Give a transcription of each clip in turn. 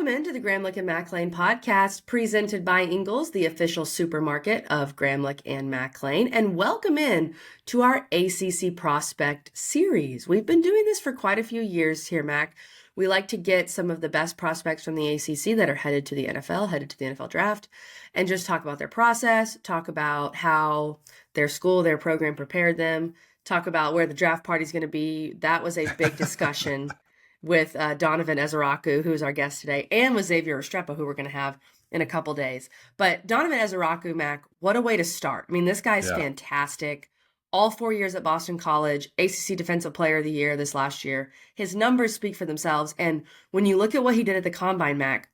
Welcome into the Gramlich and Mac Lane podcast, presented by Ingles, the official supermarket of Gramlich and Mac Lane. And welcome in to our ACC Prospect Series. We've been doing this for quite a few years here, Mac. We like to get some of the best prospects from the ACC that are headed to the NFL draft, and just talk about their process, talk about how their school, their program prepared them, talk about where the draft party is going to be. That was a big discussion with Donovan Ezeirauku, who's our guest today, and with Xavier Restrepo, who we're going to have in a couple days. But Donovan Ezeirauku, Mac, what a way to start. I mean, this guy's fantastic. All 4 years at Boston College, ACC Defensive Player of the Year this last year. His numbers speak for themselves. And when you look at what he did at the Combine, Mac,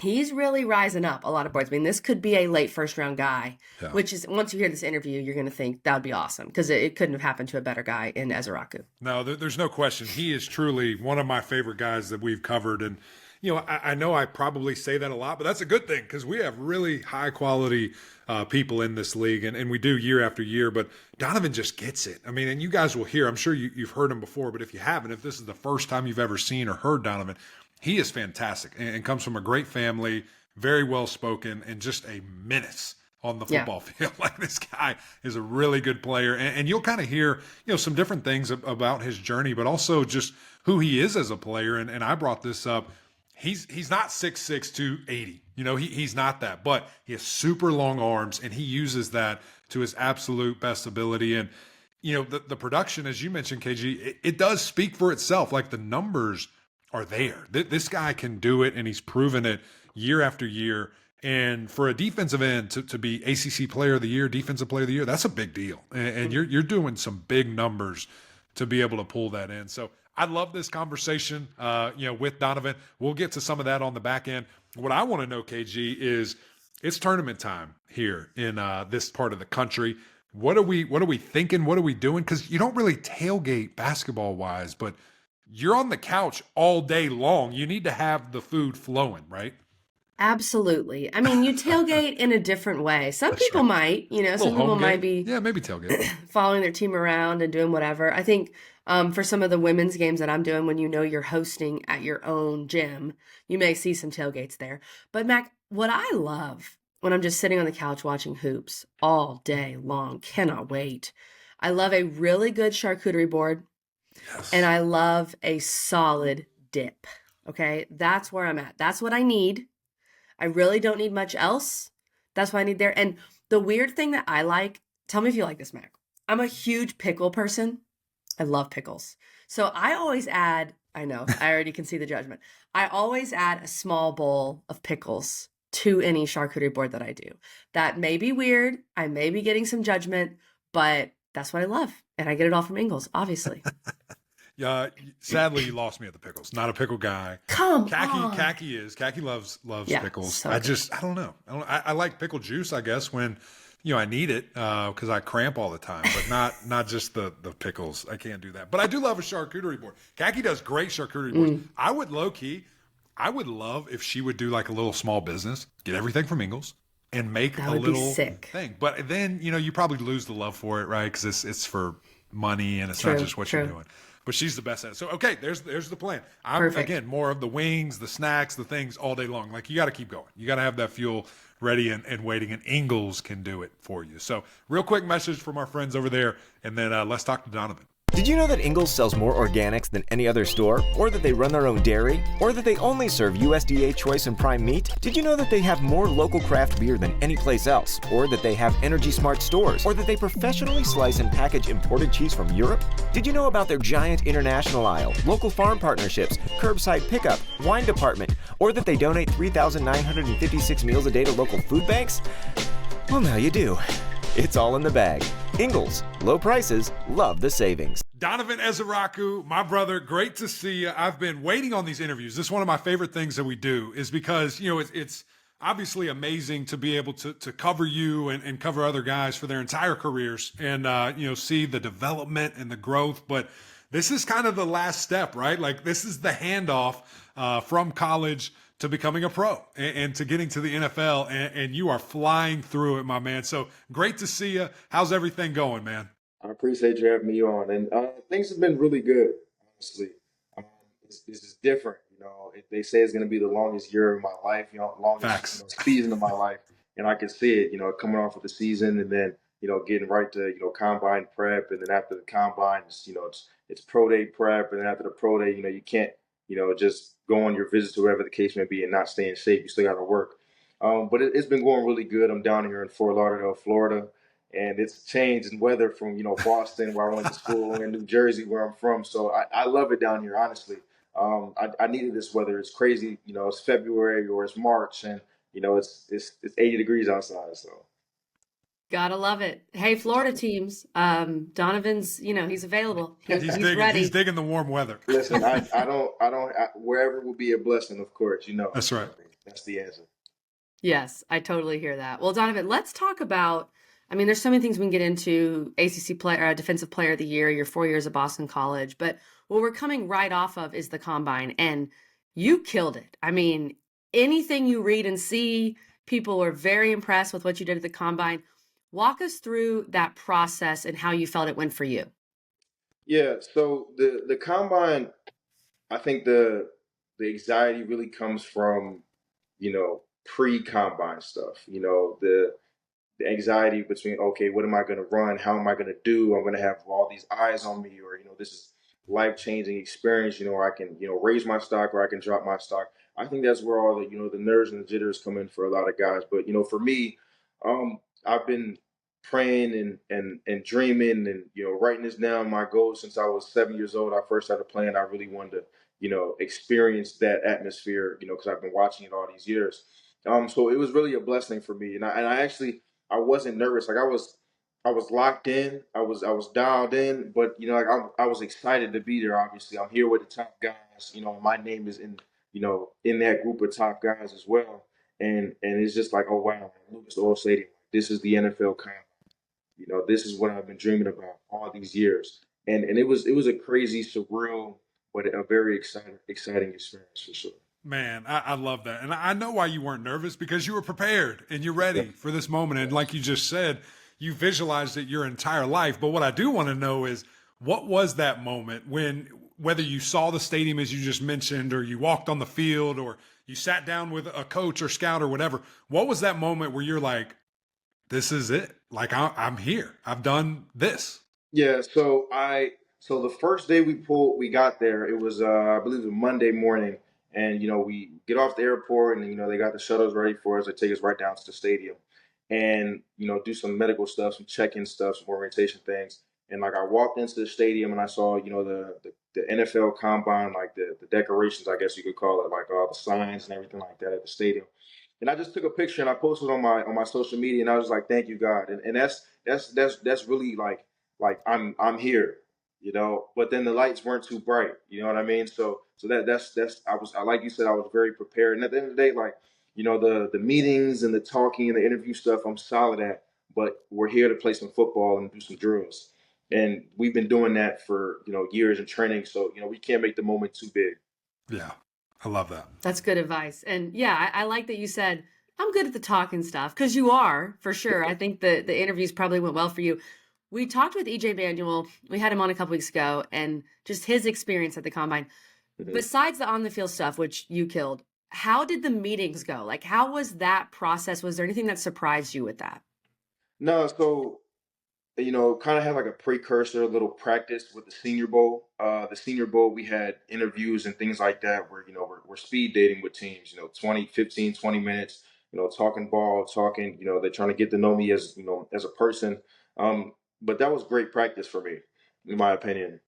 he's really rising up a lot of boards. I mean, this could be a late first-round guy, which is, once you hear this interview, you're going to think that would be awesome, because it couldn't have happened to a better guy in Ezeirauku. No, there's no question. He is truly one of my favorite guys that we've covered. And, I know I probably say that a lot, but that's a good thing, because we have really high-quality people in this league, and we do year after year. But Donovan just gets it. I mean, and you guys will hear, I'm sure you've heard him before, but if you haven't, if this is the first time you've ever seen or heard Donovan, he is fantastic and comes from a great family, very well-spoken, and just a menace on the football field. Like, this guy is a really good player. And you'll kind of hear, some different things about his journey, but also just who he is as a player. And I brought this up. He's not 6'6", 280. He's not that, but he has super long arms, and he uses that to his absolute best ability. And, the production, as you mentioned, KG, it does speak for itself. Like, the numbers are there. This guy can do it, and he's proven it year after year. And for a defensive end to be ACC Player of the Year, Defensive Player of the Year, that's a big deal. And you're doing some big numbers to be able to pull that in. So I love this conversation, with Donovan. We'll get to some of that on the back end. What I want to know, KG, is it's tournament time here in this part of the country. What are we thinking? What are we doing? Because you don't really tailgate basketball-wise, but you're on the couch all day long. You need to have the food flowing, right? Absolutely. I mean, you tailgate in a different way. Some people might, some people might be maybe tailgate following their team around and doing whatever. I think for some of the women's games that I'm doing, when you're hosting at your own gym, you may see some tailgates there. But Mac, what I love when I'm just sitting on the couch watching hoops all day long, cannot wait. I love a really good charcuterie board. Yes. And I love a solid dip. Okay, that's where I'm at. That's what I need. I really don't need much else. That's what I need there. And the weird thing that I like, tell me if you like this, Mac. I'm a huge pickle person. I love pickles. So I always add, I know, I already can see the judgment. I always add a small bowl of pickles to any charcuterie board that I do. That may be weird. I may be getting some judgment, but that's what I love. And I get it all from Ingles, obviously. Yeah, sadly, you lost me at the pickles. Not a pickle guy. On. Khaki loves pickles. So I don't know. I like pickle juice, I guess, when I need it because I cramp all the time, but not just the pickles. I can't do that. But I do love a charcuterie board. Khaki does great charcuterie boards. I would love if she would do like a little small business, get everything from Ingles, and make a little thing. But then, you probably lose the love for it, right? Because it's for money and it's not just what you're doing. But she's the best at it. So, okay, there's the plan. Again, more of the wings, the snacks, the things all day long. Like, you got to keep going. You got to have that fuel ready and waiting, and Ingles can do it for you. So, real quick message from our friends over there, and then let's talk to Donovan. Did you know that Ingles sells more organics than any other store? Or that they run their own dairy? Or that they only serve USDA choice and prime meat? Did you know that they have more local craft beer than any place else? Or that they have Energy Smart stores? Or that they professionally slice and package imported cheese from Europe? Did you know about their giant international aisle, local farm partnerships, curbside pickup, wine department? Or that they donate 3,956 meals a day to local food banks? Well, now you do. It's all in the bag. Ingles, low prices, love the savings. Donovan Ezeirauku, my brother, great to see you. I've been waiting on these interviews. This is one of my favorite things that we do, is because, it's obviously amazing to be able to cover you and cover other guys for their entire careers and, see the development and the growth. But this is kind of the last step, right? Like, this is the handoff from college to becoming a pro and to getting to the NFL, and you are flying through it, my man. So great to see you. How's everything going, man? I appreciate you having me on, and things have been really good, honestly. This is different, They say it's going to be the longest year of my life, longest Facts. season of my life, and I can see it. Coming off of the season, and then getting right to combine prep, and then after the combine, it's pro day prep, and then after the pro day, you can't just go on your visits or whatever the case may be and not stay in shape. You still got to work. But it's been going really good. I'm down here in Fort Lauderdale, Florida, and it's changed in weather from Boston, where I went to school, and New Jersey, where I'm from. So I love it down here, honestly. I needed this weather. It's crazy, it's February or it's March, and it's 80 degrees outside. So Gotta love it. Hey, Florida teams, Donovan's, he's available. He's ready. He's digging the warm weather. Listen, wherever will be a blessing, of course. That's right. That's the answer. Yes, I totally hear that. Well, Donovan, let's talk about, there's so many things we can get into. ACC player, defensive player of the year, your 4 years at Boston College, but what we're coming right off of is the combine, and you killed it. Anything you read and see, people are very impressed with what you did at the combine. Walk us through that process and how you felt it went for you. Yeah, so the combine, I think the anxiety really comes from, pre-combine stuff. The anxiety between, okay, what am I going to run? How am I going to do? I'm going to have all these eyes on me, or this is life-changing experience. Where I can raise my stock, or I can drop my stock. I think that's where all the the nerves and the jitters come in for a lot of guys. But for me, I've been praying and dreaming and writing this down. My goal since I was 7 years old, I first started playing. I really wanted to experience that atmosphere. Because I've been watching it all these years. So it was really a blessing for me, and I actually I wasn't nervous. Like I was locked in. I was dialed in. But I was excited to be there. Obviously, I'm here with the top guys. My name is in that group of top guys as well. And it's just like, oh wow, Lucas Oil Stadium. This is the NFL kind. This is what I've been dreaming about all these years. And it was a crazy, surreal, but a very exciting experience for sure. Man, I love that. And I know why you weren't nervous, because you were prepared and you're ready for this moment. And like you just said, you visualized it your entire life. But what I do want to know is, what was that moment when, whether you saw the stadium as you just mentioned, or you walked on the field, or you sat down with a coach or scout or whatever, what was that moment where you're like, this is it? Like, I'm here. I've done this. Yeah, so the first day we got there, it was I believe it was Monday morning, and we get off the airport, and they got the shuttles ready for us. They take us right down to the stadium, and do some medical stuff, some check-in stuff, some orientation things. And like I walked into the stadium, and I saw the NFL combine, like the decorations, I guess you could call it, like all the signs and everything like that at the stadium. And I just took a picture and I posted on my social media, and I was like, thank you God. And that's really like I'm here, but then the lights weren't too bright, you know what I mean? So that's I like you said, I was very prepared. And at the end of the day, like, the meetings and the talking and the interview stuff, I'm solid at, but we're here to play some football and do some drills. And we've been doing that for, years in training. So, we can't make the moment too big. Yeah, I love that. That's good advice. And yeah, I like that you said, I'm good at the talking stuff, because you are, for sure. I think the interviews probably went well for you. We talked with EJ Manuel. We had him on a couple weeks ago, and just his experience at the combine. Mhm. Besides the on the field stuff, which you killed, how did the meetings go? Like, how was that process? Was there anything that surprised you with that? No, so kind of had like a precursor, a little practice with the Senior Bowl. The Senior Bowl, we had interviews and things like that where, we're speed dating with teams, 20, 15, 20 minutes, talking ball, talking, they're trying to get to know me as, as a person. But that was great practice for me, in my opinion.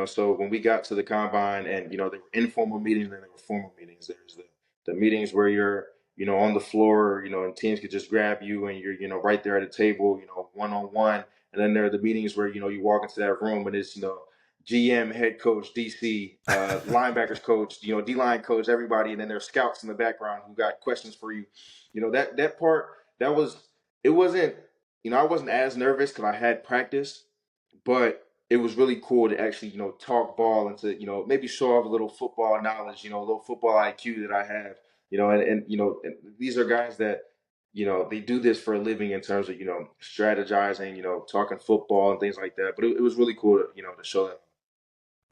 So when we got to the combine, and, there were informal meetings and there were formal meetings. There's the meetings where you're, on the floor, and teams could just grab you and you're, right there at a table, one on one. And then there are the meetings where, you walk into that room and it's, GM, head coach, DC, linebackers coach, D-line coach, everybody. And then there's scouts in the background who got questions for you. That part, it wasn't, I wasn't as nervous because I had practice, but it was really cool to actually, talk ball and to, maybe show off a little football knowledge, a little football IQ that I have, and these are guys that, they do this for a living in terms of, strategizing, talking football and things like that. But it was really cool to, to show that.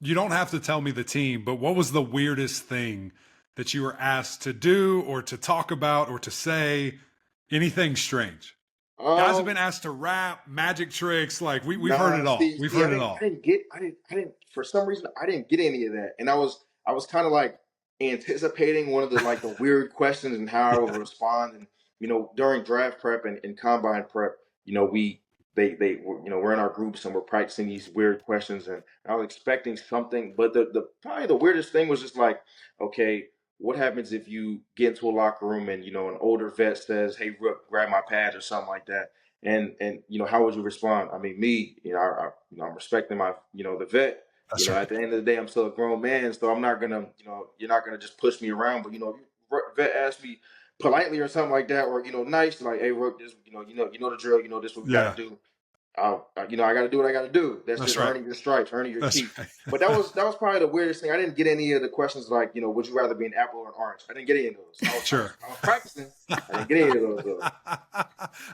You don't have to tell me the team, but what was the weirdest thing that you were asked to do or to talk about or to say? Anything strange? Guys have been Um, asked to rap, magic tricks. Like we've heard Nah, it all. We've heard it all. I didn't. For some reason, I didn't get any of that, and I was kind of like anticipating one of the like the weird questions and how I would respond. And during draft prep and combine prep, they were, we're in our groups and we're practicing these weird questions, and I was expecting something, but the probably the weirdest thing was just like, okay, what happens if you get into a locker room and an older vet says, "Hey, Rook, grab my pads" or something like that, and how would you respond? I mean, me, I'm respecting my the vet. That's right. At the end of the day, I'm still a grown man, so I'm not gonna you're not gonna just push me around. But if vet asks me politely or something like that, or nice, like, "Hey, Rook, this you know the drill. This is what we got Yeah, to do." I got to do what I got to do. That's that's just right. earning your stripes, earning your That's keep. right. But that was probably the weirdest thing. I didn't get any of the questions like, would you rather be an apple or an orange? I didn't get any of those. Sure. I was practicing. I didn't get any of those though.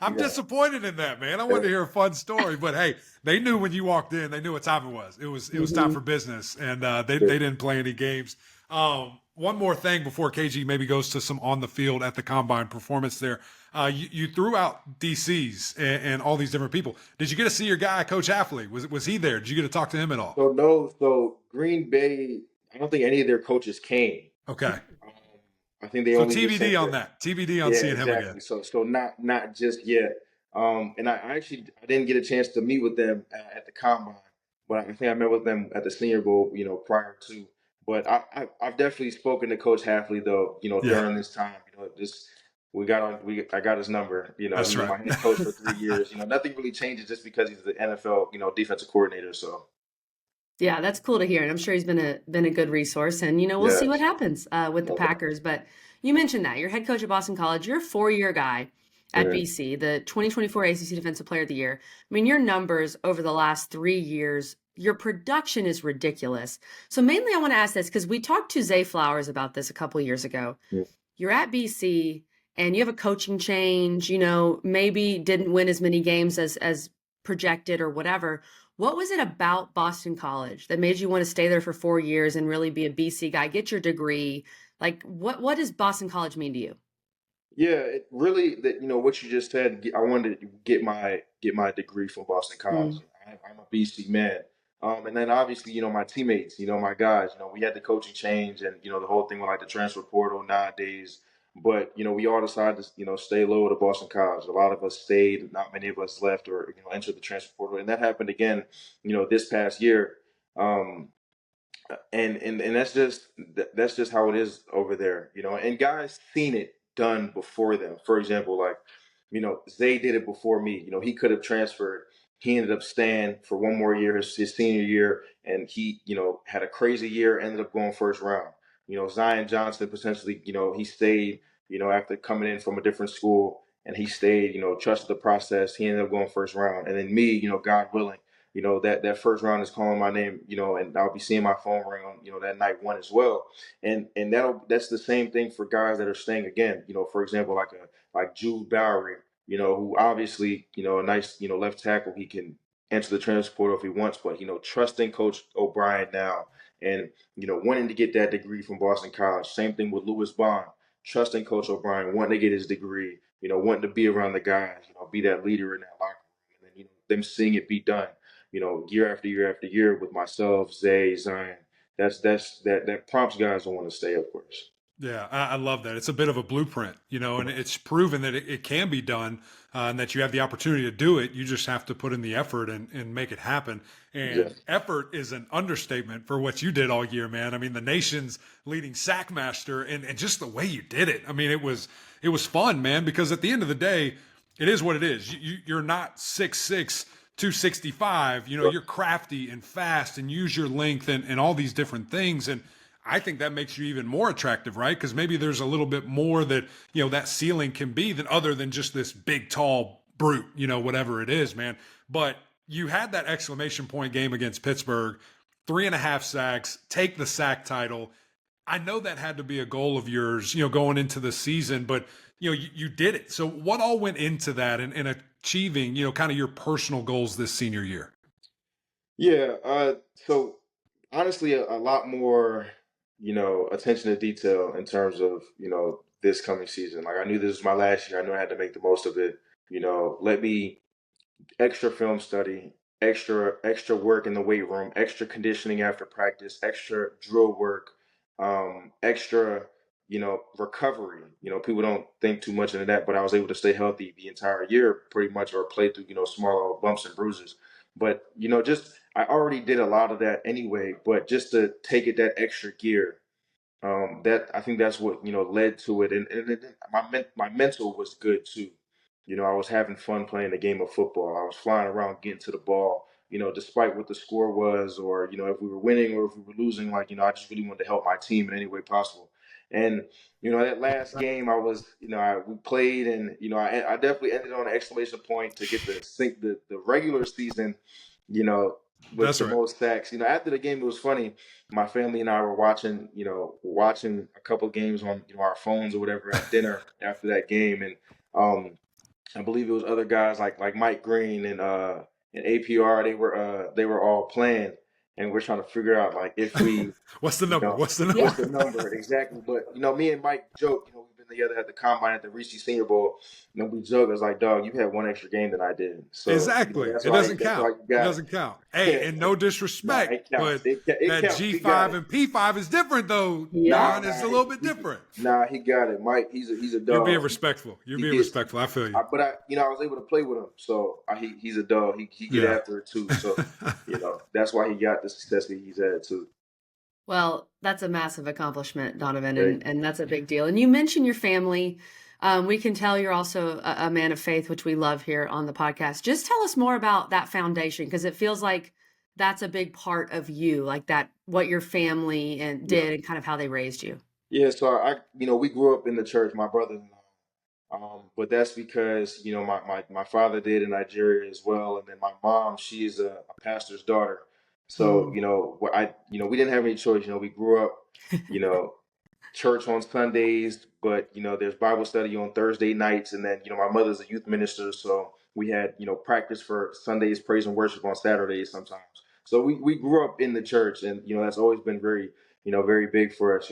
I'm Yeah. disappointed in that, man. I wanted to hear a fun story, but hey, they knew when you walked in. They knew what time it was. It was time for business, and they didn't play any games. One more thing before KG maybe goes to some on the field at the combine performance there. You threw out DCs and all these different people. Did you get to see your guy, Coach Hafley? Was he there? Did you get to talk to him at all? So no, so Green Bay, I don't think any of their coaches came. Okay. Um, I think they So only just TBD sent on their. that. TBD on Yeah, seeing him again. exactly. So not just yet. And I didn't get a chance to meet with them at the combine, but I think I met with them at the Senior Bowl, prior to. But I've definitely spoken to Coach Hafley though, Yeah, during this time. This I got his number. that's He's been right. my head coach for 3 years. Nothing really changes just because he's the NFL, defensive coordinator. So Yeah, that's cool to hear, and I'm sure he's been a good resource. And we'll see what yes, happens with the no doubt. Packers. But you mentioned that you're head coach at Boston College. You're a 4-year guy at Mhm. BC, the 2024 ACC Defensive Player of the Year. I mean, your numbers over the last 3 years, your production is ridiculous. So mainly, I want to ask this because we talked to Zay Flowers about this a couple years ago. Yeah. You're at BC and you have a coaching change. Maybe didn't win as many games as projected or whatever. What was it about Boston College that made you want to stay there for 4 years and really be a BC guy, get your degree? Like, what does Boston College mean to you? Yeah, it really that what you just said. I wanted to get my degree from Boston College. Mm. I'm a BC man, and then obviously my teammates, my guys. We had the coaching change, and the whole thing with like the transfer portal nowadays. But we all decided to stay low at Boston College. A lot of us stayed, not many of us left or entered the transfer portal, and that happened again. This past year. Um, and that's just how it is over there, and guys seen it done before them. For example, like Zay did it before me. He could have transferred. He ended up staying for one more year, his senior year, and he had a crazy year, ended up going first round. Zion Johnson potentially, he stayed, after coming in from a different school, and he stayed, trusted the process. He ended up going first round. And then me, God willing, that first round is calling my name, and I'll be seeing my phone ring on, that night one as well. And that's the same thing for guys that are staying again. For example, like Jude Bowery, who obviously, a nice, left tackle. He can enter the transfer portal if he wants, but trusting Coach O'Brien now, and wanting to get that degree from Boston College. Same thing with Lewis Bond, trusting Coach O'Brien, wanting to get his degree, wanting to be around the guys, be that leader in that locker room, and then them seeing it be done, year after year after year with myself, Zay, Zion. That prompts guys to want to stay, of course. Yeah, I love that. It's a bit of a blueprint, and it's proven that it can be done and that you have the opportunity to do it. You just have to put in the effort and make it happen. And Yes. effort is an understatement for what you did all year, man. I mean, the nation's leading sack master and just the way you did it. I mean, it was fun, man, because at the end of the day, it is what it is. You're not 6'6", 265. You're crafty and fast and use your length and all these different things. And I think that makes you even more attractive, right? Because maybe there's a little bit more that, that ceiling can be than other than just this big, tall brute, whatever it is, man. But you had that exclamation point game against Pittsburgh, 3.5 sacks, take the sack title. I know that had to be a goal of yours, going into the season, but, you did it. So what all went into that and achieving, kind of your personal goals this senior year? Yeah. So Honestly, a lot more, attention to detail in terms of, this coming season. Like I knew this was my last year. I knew I had to make the most of it. Let me extra film study, extra work in the weight room, extra conditioning after practice, extra drill work, extra recovery. People don't think too much into that, but I was able to stay healthy the entire year pretty much, or play through smaller bumps and bruises. But just I already did a lot of that anyway, but just to take it that extra gear, that I think that's what led to it, and my mental was good too. I was having fun playing the game of football. I was flying around getting to the ball. Despite what the score was, or if we were winning or if we were losing, like I just really wanted to help my team in any way possible. And that last game, I was we played, and I definitely ended on an exclamation point to get the regular season, you know, with That's the right. most sacks. After the game, it was funny. My family and I were watching a couple games on our phones or whatever at dinner after that game, and I believe it was other guys like Mike Green and APR. They were all playing, and we're trying to figure out like if we What's the you number? know What's the Yeah. what's the number? number exactly. But me and Mike joke. We've been together at the combine at the Reese Senior Bowl. We joke. I was like, dog, you had one extra game than I did. So Exactly. that's It why doesn't that's why count. you It got doesn't count. Hey, it. and no Nah, disrespect, it counts. but It that counts. He got G5 it. and P5 is different though, Yeah. Nah, Don. It's nah, a little bit different. he got it. Mike, he's a You're being dog. respectful. You're He being gets, respectful. I feel you. but I was able to play with him, so he's a dog. He get Yeah. after it too. So that's why he got the success that he's had too. Well, that's a massive accomplishment, Donovan, Thank and that's a big deal. And you mentioned your family. We can tell you're also a man of faith, which we love here on the podcast. Just tell us more about that foundation, because it feels like that's a big part of you, like that, what your family and you. did and kind of how they raised you. Yeah, so we grew up in the church, my brother and I. But that's because, my father did in Nigeria as well. And then my mom, she is a pastor's daughter. So, Mm. we didn't have any choice. We grew up, you know, church on Sundays, but there's Bible study on Thursday nights, and then my mother's a youth minister, so we had practice for Sundays, praise and worship on Saturdays sometimes. So we grew up in the church, and that's always been very very big for us.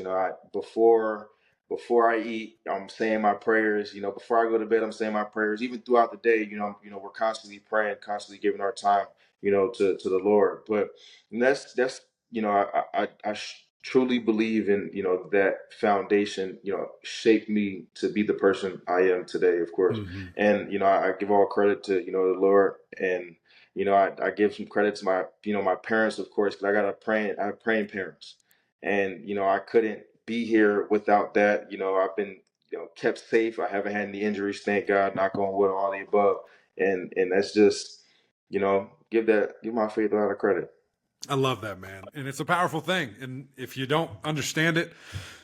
Before I eat, I'm saying my prayers. Before I go to bed, I'm saying my prayers. Even throughout the day, we're constantly praying, constantly giving our time, to the Lord. But that's I truly believe in that foundation shaped me to be the person I am today, of course. Hmm. And I give all credit to the Lord, and I give some credit to my parents, of course, because I have praying parents, and I couldn't be here without that. I've been kept safe. I haven't had any injuries, thank God, knock on wood, all the above. And that's just give my faith a lot of credit. I love that, man. And it's a powerful thing. And if you don't understand it,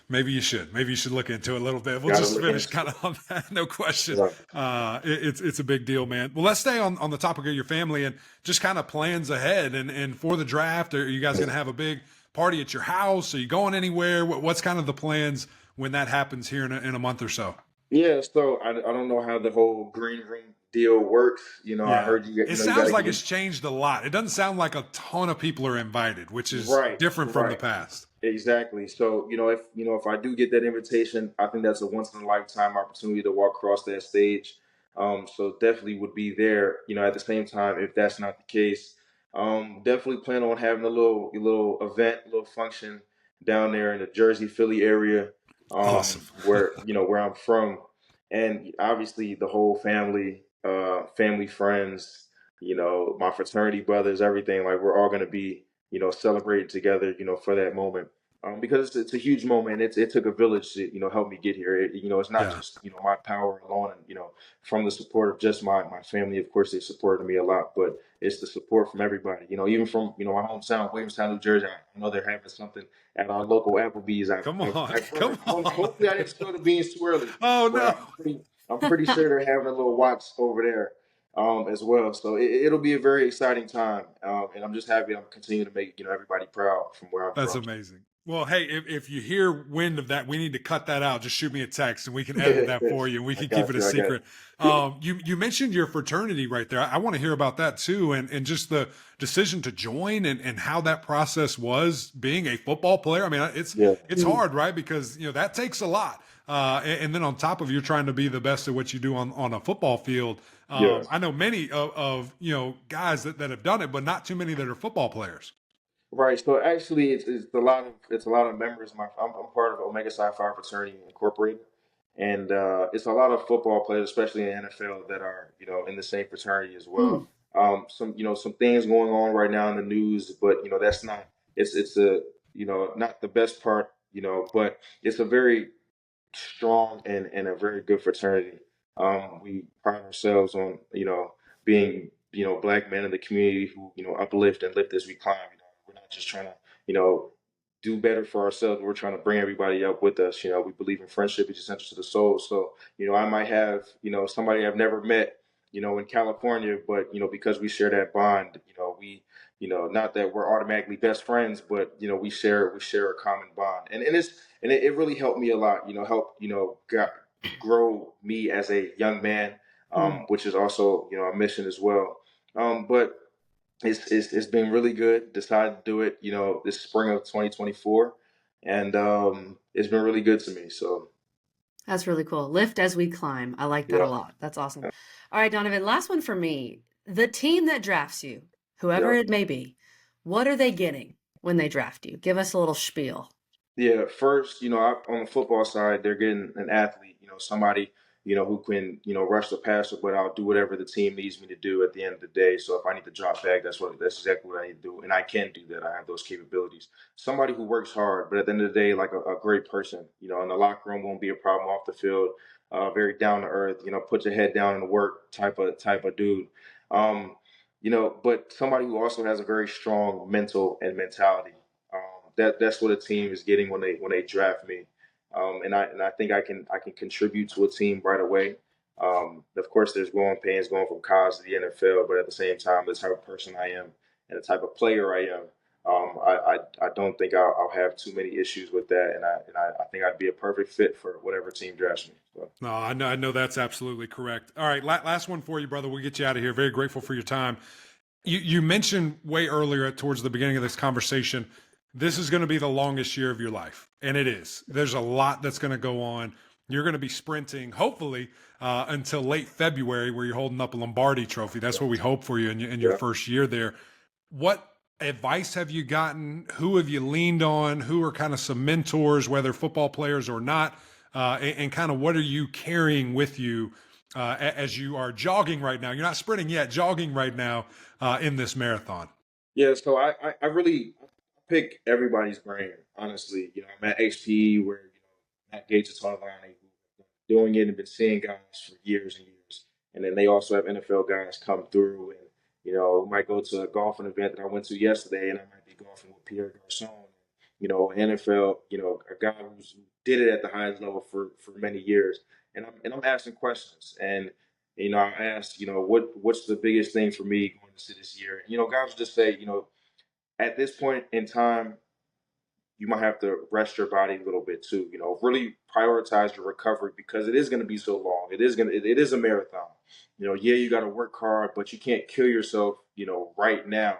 maybe you should. Maybe you should look into it a little bit. We'll Gotta just look finish into kind it. of on that. No question. Right. It's a big deal, man. Well, let's stay on the topic of your family and just kind of plans ahead and for the draft. Are you guys going to have a big party at your house? Are you going anywhere? What's kind of the plans when that happens here in a month or so? Yeah, so I don't know how the whole green room deal works. I Yeah. heard you It you got sounds to like get it's changed a lot. It doesn't sound like a ton of people are invited, which is right, different from the right. past. Exactly. So, if I do get that invitation, I think that's a once in a lifetime opportunity to walk across that stage. So definitely would be there. At the same time, if that's not the case, definitely plan on having a little event, a little function down there in the Jersey, Philly area, Awesome. where I'm from, and obviously the whole family, friends, my fraternity brothers, everything. Like we're all gonna be celebrating together, for that moment. Because it's a huge moment. It took a village to, help me get here. It's not Yeah. just, my power alone, and, from the support of just my family. Of course, they supported me a lot, but it's the support from everybody, even from, my hometown, Williamstown, New Jersey. I know they're having something at our local Applebee's. Come on. I've Come heard. on. Hopefully I didn't spill the beans too early, Oh, but no. I'm pretty sure they're having a little watch over there as well. So it'll be a very exciting time, and I'm just happy I'm continuing to make everybody proud from where I'm That's from. amazing. Well, hey, if you hear wind of that, we need to cut that out. Just shoot me a text and we can edit that for you and we I can keep got it a you. I got secret. You mentioned your fraternity right there. I want to hear about that too, and just the decision to join and how that process was being a football player. I mean, you. it's hard, right? Because that takes a lot. And then on top of you're trying to be the best at what you do on a football field. Yeah. I know many of guys that have done it, but not too many that are football players. Right. So actually, it's a lot of members. I'm part of Omega Psi Phi Fraternity Incorporated, and it's a lot of football players, especially in the NFL, that are in the same fraternity as Hmm. well. Some things going on right now in the news, but that's not. It's a not the best part, but it's a very strong and a very good fraternity. We pride ourselves on being black men in the community who uplift and lift as we climb. We're not just trying to you know do better for ourselves. We're trying to bring everybody up with us. We believe in friendship is essential to the soul. So I might have somebody I've never met in California, but because we share that bond, we not that we're automatically best friends, but we share a common bond, and it really helped me a lot. Help grow me as a young man, Hmm. which is also a mission as well. But it's been really good. Decided to do it, this spring of 2024, and it's been really good to me. So That's really cool. Lift as we climb. I like that a yeah, lot. That's awesome. All right, Donovan, last one for me. The team that drafts you, whoever yeah. it may be, what are they getting when they draft you? Give us a little spiel. Yeah, first, on the football side, they're getting an athlete, somebody, who can, rush the passer, but I'll do whatever the team needs me to do at the end of the day. So if I need to drop back, that's exactly what I need to do. And I can do that. I have those capabilities. Somebody who works hard, but at the end of the day, like a great person, in the locker room won't be a problem off the field. Very down to earth, put your head down and work type of dude. Um, but somebody who also has a very strong mental and mentality. That's what a team is getting when they draft me, and I think I can contribute to a team right away. Of course, there's growing pains going from college to the NFL, but at the same time, the type of person I am and the type of player I am, I don't think I'll have too many issues with that, and I think I'd be a perfect fit for whatever team drafts me. So. No, I know that's absolutely correct. All right, last one for you, brother. We'll get you out of here. Very grateful for your time. You mentioned way earlier towards the beginning of this conversation, this is going to be the longest year of your life, and it is. There's a lot that's going to go on. You're going to be sprinting, hopefully, until late February, where you're holding up a Lombardi Trophy. That's what we hope for you in your Yeah. first year there. What advice have you gotten? Who have you leaned on? Who are kind of some mentors, whether football players or not? And kind of what are you carrying with you as you are jogging right now? You're not sprinting yet, jogging right now in this marathon. Yeah, so I really pick everybody's brain, honestly. I'm at HP where, Matt Gates and Tony Lonnie who have been doing it and been seeing guys for years and years. And then they also have NFL guys come through and, we might go to a golfing event that I went to yesterday and I might be golfing with Pierre Garcon. An NFL, a guy who did it at the highest level for many years. And I'm asking questions. And I asked, what's the biggest thing for me going into this year? And, guys will just say, at this point in time, you might have to rest your body a little bit too. Really prioritize your recovery because it is going to be so long. It is a marathon. Yeah, you got to work hard, but you can't kill yourself. Right now.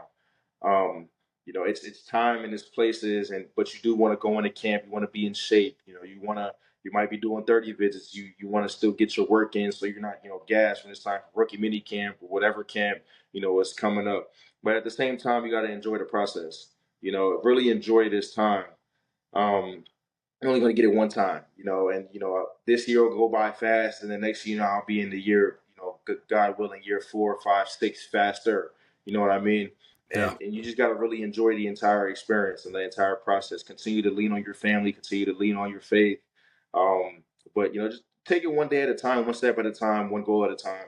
It's time and it's places, but you do want to go into camp. You want to be in shape. You might be doing 30 visits. You want to still get your work in, so you're not gassed when it's time for rookie mini camp or whatever camp is coming up. But at the same time, you got to enjoy the process. Really enjoy this time. You're only going to get it one time, and this year will go by fast, and the next year, I'll be in the year, God willing, year 4, 5, 6 faster. You know what I mean? Yeah. And you just got to really enjoy the entire experience and the entire process. Continue to lean on your family. Continue to lean on your faith. Um, but just take it one day at a time, one step at a time, one goal at a time.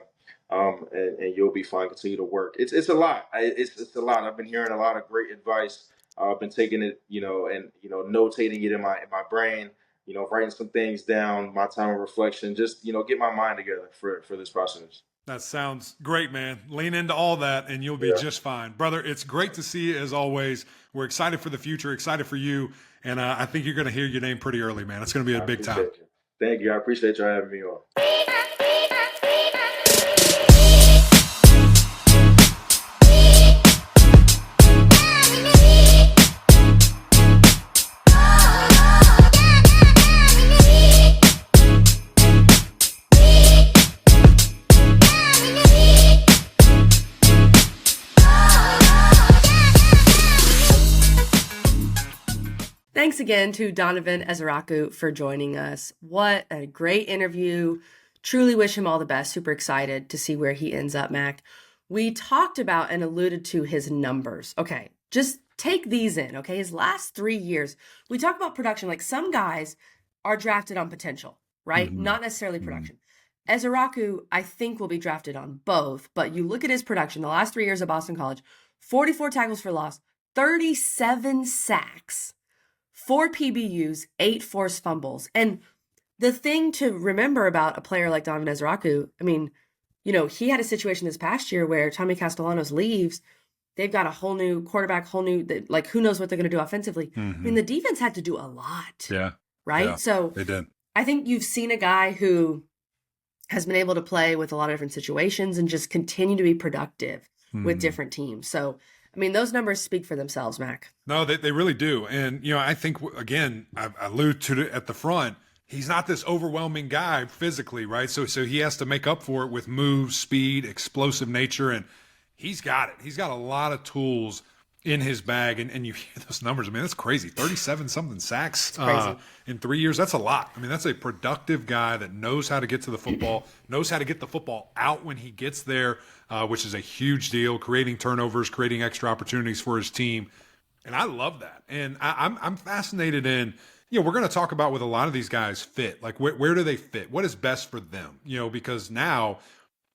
And you'll be fine. Continue to work. It's a lot. It's a lot. I've been hearing a lot of great advice. I've been taking it, and notating it in my brain. Writing some things down. My time of reflection. Just get my mind together for this process. That sounds great, man. Lean into all that and you'll be Yeah, just fine. Brother, it's great to see you as always. We're excited for the future, excited for you. And I think you're going to hear your name pretty early, man. It's going to be a I big time. appreciate you. Thank you. I appreciate you having me on. Thanks again to Donovan Ezeirauku for joining us. What a great interview. Truly wish him all the best. Super excited to see where he ends up, Mac. We talked about and alluded to his numbers. Okay, just take these in, okay? His last 3 years, we talk about production. Like some guys are drafted on potential, right? Not necessarily production. Ezeiruaku, I think, will be drafted on both, but you look at his production the last 3 years at Boston College, 44 tackles for loss, 37 sacks, 4 PBUs, 8 forced fumbles. And the thing to remember about a player like Donovan Ezeiruaku, I mean, you know, he had a situation this past year where Tommy Castellanos leaves. They've got a whole new quarterback, like, who knows what they're going to do offensively. I mean, the defense had to do a lot. Yeah. Right? Yeah, so they did. I think you've seen a guy who has been able to play with a lot of different situations and just continue to be productive with different teams. So, I mean, those numbers speak for themselves, Mac. No, they really do. And, you know, I think, again, I allude to it at the front. He's not this overwhelming guy physically, right? So he has to make up for it with moves, speed, explosive nature, and he's got it. He's got a lot of tools in his bag, and you hear those numbers. I mean, that's crazy. 37-something sacks in 3 years. That's a lot. I mean, that's a productive guy that knows how to get to the football, knows how to get the football out when he gets there, which is a huge deal, creating turnovers, creating extra opportunities for his team. And I love that. And I'm fascinated in, you know, we're going to talk about with a lot of these guys fit. Like, where do they fit? What is best for them? You know, because now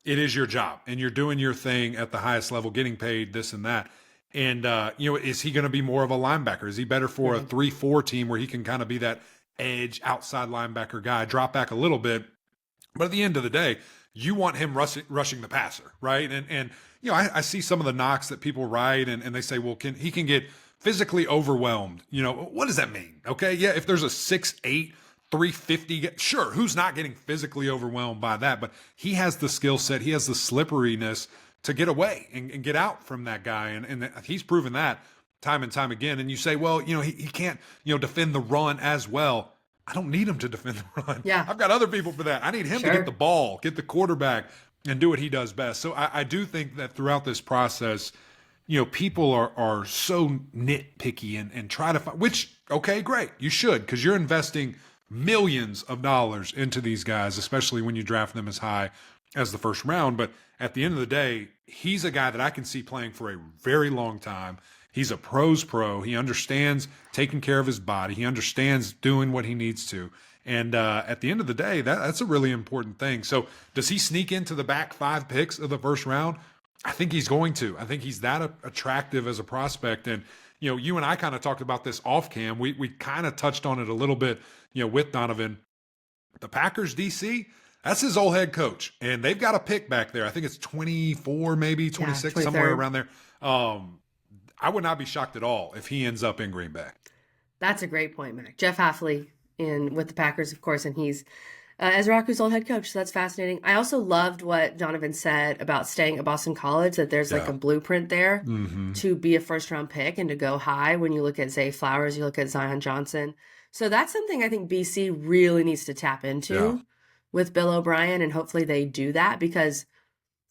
it is your job and you're doing your thing at the highest level, getting paid, this and that. And, you know, is he going to be more of a linebacker? Is he better for a 3-4 team where he can kind of be that edge outside linebacker guy, drop back a little bit? But at the end of the day, you want him rushing the passer, right? And you know, I see some of the knocks that people write and they say, well, he can get physically overwhelmed. You know, what does that mean? Okay, yeah, if there's a 6'8", 350, sure, who's not getting physically overwhelmed by that? But he has the skill set, he has the slipperiness to get away and get out from that guy. And he's proven that time and time again. And you say, well, you know, he can't, you know, defend the run as well. I don't need him to defend the run. Yeah. I've got other people for that. I need him to get the ball, get the quarterback, and do what he does best. So I do think that throughout this process, you know, people are so nitpicky and try to find, which, okay, great. You should, because you're investing millions of dollars into these guys, especially when you draft them as high as the first round. But at the end of the day, he's a guy that I can see playing for a very long time. He's a pro's pro. He understands taking care of his body. He understands doing what he needs to. And at the end of the day, that's a really important thing. So does he sneak into the back 5 picks of the first round? I think he's going to. I think he's that attractive as a prospect. And, you know, you and I kind of talked about this off cam. We kind of touched on it a little bit, you know, with Donovan. The Packers DC, that's his old head coach. And they've got a pick back there. I think it's 24, maybe 26, somewhere around there. I would not be shocked at all if he ends up in Green Bay. That's a great point, Mac. Jeff Hafley with the Packers, of course, and he's Ezeiruaku's old head coach, so that's fascinating. I also loved what Donovan said about staying at Boston College, that there's like a blueprint there to be a first-round pick and to go high. When you look at Zay Flowers, you look at Zion Johnson. So that's something I think BC really needs to tap into with Bill O'Brien, and hopefully they do that because,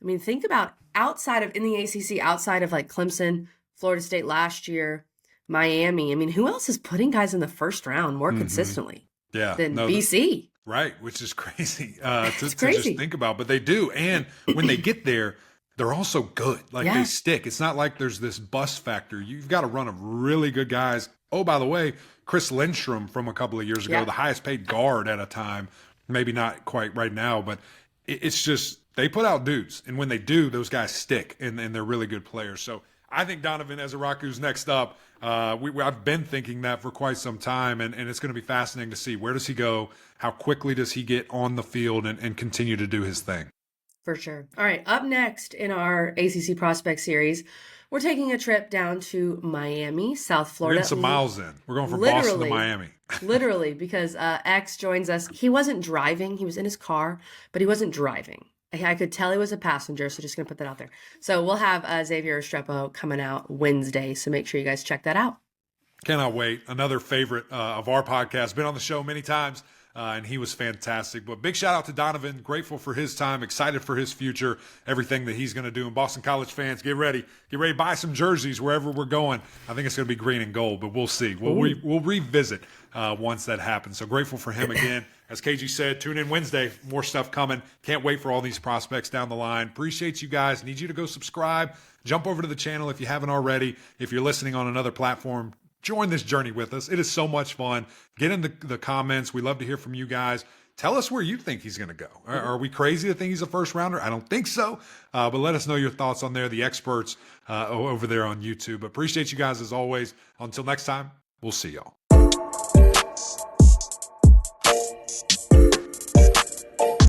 I mean, think about in the ACC, outside of like Clemson, Florida State last year, Miami. I mean, who else is putting guys in the first round more consistently than BC? Right, which is crazy to just think about. But they do. And when they get there, they're also good. Like they stick. It's not like there's this bust factor. You've got a run of really good guys. Oh, by the way, Chris Lindstrom from a couple of years ago, the highest paid guard at a time. Maybe not quite right now, but it's just they put out dudes. And when they do, those guys stick, and they're really good players. So I think Donovan Ezeiruaku's next up. I've been thinking that for quite some time, and it's going to be fascinating to see where does he go, how quickly does he get on the field and continue to do his thing. For sure. All right. Up next in our ACC Prospect Series, we're taking a trip down to Miami, South We're Florida. getting some miles in. We're going from Boston to Literally. Miami. Literally, because X joins us. He wasn't driving. He was in his car, but he wasn't driving. I could tell he was a passenger, so just going to put that out there. So we'll have Xavier Restrepo coming out Wednesday, so make sure you guys check that out. Cannot wait. Another favorite of our podcast. Been on the show many times, and he was fantastic. But big shout out to Donovan. Grateful for his time. Excited for his future. Everything that he's going to do. And Boston College fans, get ready. Get ready to buy some jerseys wherever we're going. I think it's going to be green and gold, but we'll see. We'll revisit once that happens. So grateful for him again. As KG said, tune in Wednesday. More stuff coming. Can't wait for all these prospects down the line. Appreciate you guys. Need you to go subscribe. Jump over to the channel if you haven't already. If you're listening on another platform, join this journey with us. It is so much fun. Get in the comments. We love to hear from you guys. Tell us where you think he's going to go. Are we crazy to think he's a first rounder? I don't think so. But let us know your thoughts on there, the experts over there on YouTube. Appreciate you guys as always. Until next time, we'll see y'all.